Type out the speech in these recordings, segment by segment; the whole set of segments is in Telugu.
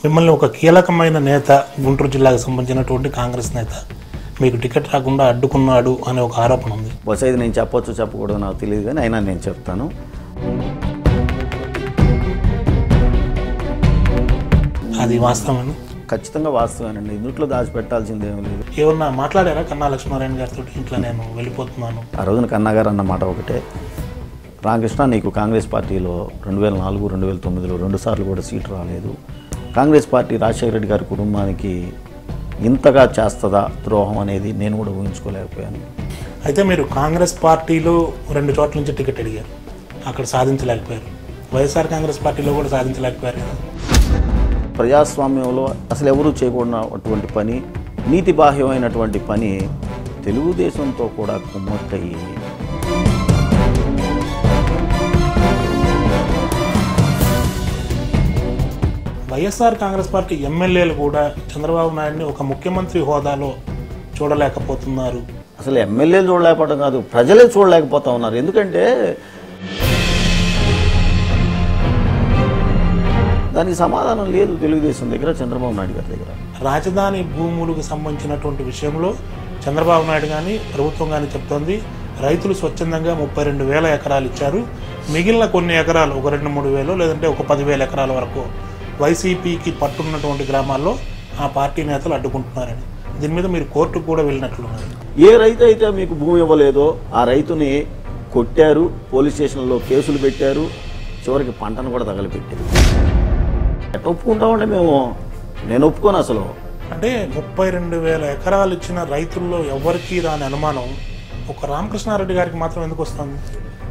మిమ్మల్ని ఒక కీలకమైన నేత, గుంటూరు జిల్లాకు సంబంధించినటువంటి కాంగ్రెస్ నేత మీకు టికెట్ రాకుండా అడ్డుకున్నాడు అనే ఒక ఆరోపణ ఉంది. బస్ అయితే నేను చెప్పొచ్చు చెప్పకూడదు నాకు తెలియదు, కానీ అయినా నేను చెప్తాను. అది వాస్తవమని? ఖచ్చితంగా వాస్తవేనండి, ఇంట్లో దాచిపెట్టాల్సింది ఏమీ లేదు. ఏమన్నా మాట్లాడారా కన్నా లక్ష్మారాయణ గారితో, ఇంట్లో నేను వెళ్ళిపోతున్నాను? ఆ రోజున కన్నా గారు అన్న మాట ఒకటే, రామకృష్ణ నీకు కాంగ్రెస్ పార్టీలో 2004, 2009లో 2 సార్లు కూడా సీటు రాలేదు. కాంగ్రెస్ పార్టీ రాజశేఖర రెడ్డి గారి కుటుంబానికి ఇంతగా చేస్తుందా ద్రోహం అనేది నేను కూడా ఊహించుకోలేకపోయాను. అయితే మీరు కాంగ్రెస్ పార్టీలో 2 చోట్ల నుంచి టికెట్ అడిగారు, అక్కడ సాధించలేకపోయారు. వైఎస్ఆర్ కాంగ్రెస్ పార్టీలో కూడా సాధించలేకపోయారు కదా. ప్రజాస్వామ్యంలో అసలు ఎవరూ చేయకూడనటువంటి పని, నీతి బాహ్యమైనటువంటి పని తెలుగుదేశంతో కూడా కుమ్మక్కయ్యి వైఎస్ఆర్ కాంగ్రెస్ పార్టీ ఎమ్మెల్యేలు కూడా చంద్రబాబు నాయుడిని ఒక ముఖ్యమంత్రి హోదాలో చూడలేకపోతున్నారు. అసలు ఎమ్మెల్యేలు చూడలేకపోవడం కాదు, ప్రజలే చూడలేకపోతా ఉన్నారు. ఎందుకంటే దానికి సమాధానం లేదు తెలుగుదేశం దగ్గర, చంద్రబాబు నాయుడు గారి దగ్గర. రాజధాని భూములకు సంబంధించినటువంటి విషయంలో చంద్రబాబు నాయుడు కానీ ప్రభుత్వం కానీ చెప్తోంది, రైతులు స్వచ్ఛందంగా 32,000 ఎకరాలు ఇచ్చారు, మిగిలిన కొన్ని ఎకరాలు ఒక 2-3 వేలు లేదంటే ఒక 10,000 ఎకరాల వరకు వైసీపీకి పట్టున్నటువంటి గ్రామాల్లో ఆ పార్టీ నేతలు అడ్డుకుంటున్నారని, దీని మీద మీరు కోర్టుకు కూడా వెళ్ళినట్లున్నారు. ఏ రైతు అయితే మీకు భూమి ఇవ్వలేదో ఆ రైతుని కొట్టారు, పోలీస్ స్టేషన్లో కేసులు పెట్టారు, చివరికి పంటను కూడా తగలపెట్టారు. ఎట్లా ఒప్పుకుంటామంటే నేను ఒప్పుకోను అసలు. అంటే 32,000 ఎకరాలు ఇచ్చిన రైతుల్లో ఎవరికి రాని అనుమానం ఒక రామకృష్ణారెడ్డి గారికి మాత్రం ఎందుకు వస్తుంది?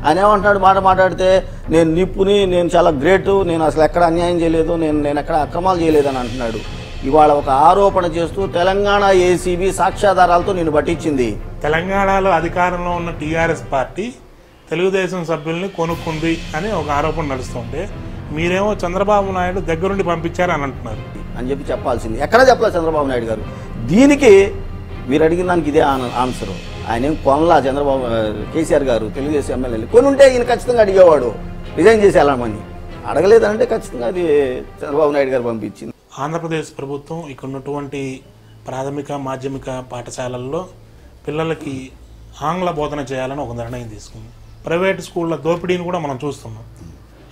ఆయన ఏమంటాడు, మాట్లాడితే నేను నిప్పుని, నేను చాలా గ్రేటు, నేను అసలు ఎక్కడ అన్యాయం చేయలేదు, నేను ఎక్కడ అక్రమాలు చేయలేదని అంటున్నాడు. ఇవాళ ఒక ఆరోపణ చేస్తూ తెలంగాణ ఏసీబీ సాక్ష్యాధారాలతో నేను పట్టించింది. తెలంగాణలో అధికారంలో ఉన్న టీఆర్ఎస్ పార్టీ తెలుగుదేశం సభ్యుల్ని కొనుక్కుంది అని ఒక ఆరోపణ నడుస్తుంటే మీరేమో చంద్రబాబు నాయుడు దగ్గరుండి పంపించారు అని అంటున్నారు అని చెప్పాల్సింది. ఎక్కడ చెప్పలేదు చంద్రబాబు నాయుడు గారు. దీనికి మీరు అడిగిన దానికి ఇదే ఆన్సరు. ఆయన ఏం కొనలా చంద్రబాబు కేసీఆర్ గారు తెలుగుదేశం ఎమ్మెల్యేలు. కొని ఉంటే ఈయన ఖచ్చితంగా అడిగేవాడు, రిజైన్ చేసి వెళ్ళమని. అడగలేదంటే ఖచ్చితంగా అది చంద్రబాబు నాయుడు గారు పంపించింది. ఆంధ్రప్రదేశ్ ప్రభుత్వం ఇక్కడ ఉన్నటువంటి ప్రాథమిక మాధ్యమిక పాఠశాలల్లో పిల్లలకి ఆంగ్ల బోధన చేయాలని ఒక నిర్ణయం తీసుకుంది. ప్రైవేట్ స్కూళ్ళ దోపిడీని కూడా మనం చూస్తున్నాం.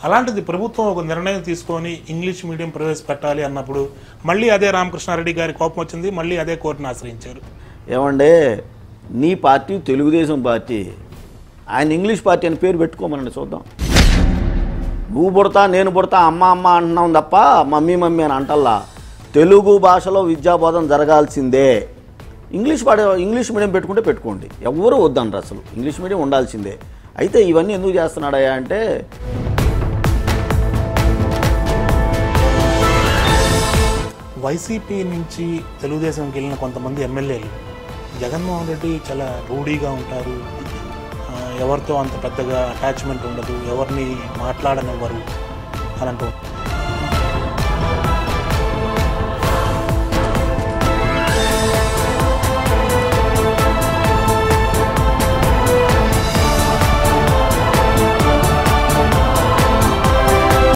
అలాంటిది ప్రభుత్వం ఒక నిర్ణయం తీసుకొని ఇంగ్లీష్ మీడియం ప్రవేశపెట్టాలి అన్నప్పుడు మళ్ళీ అదే రామకృష్ణారెడ్డి గారి కోపం వచ్చింది, మళ్ళీ అదే కోర్టును ఆశ్రయించారు. ఏమండే, నీ పార్టీ తెలుగుదేశం పార్టీ, ఆయన ఇంగ్లీష్ పార్టీ అని పేరు పెట్టుకోమనండి చూద్దాం. నువ్వు పుడతా నేను పుడతా అమ్మ అంటున్నాం తప్ప మమ్మీ అని అంటల్లా. తెలుగు భాషలో విద్యాబోధన జరగాల్సిందే. ఇంగ్లీష్ మీడియం పెట్టుకుంటే పెట్టుకోండి, ఎవరు వద్దనరు, అసలు ఇంగ్లీష్ మీడియం ఉండాల్సిందే. అయితే ఇవన్నీ ఎందుకు చేస్తున్నాడయ్యా అంటే, వైసీపీ నుంచి తెలుగుదేశంకి వెళ్ళిన కొంతమంది ఎమ్మెల్యేలు జగన్మోహన్ రెడ్డి చాలా రూఢీగా ఉంటారు, ఎవరితో అంత పెద్దగా అటాచ్మెంట్ ఉండదు, ఎవరిని మాట్లాడనివ్వరు అని అంటూ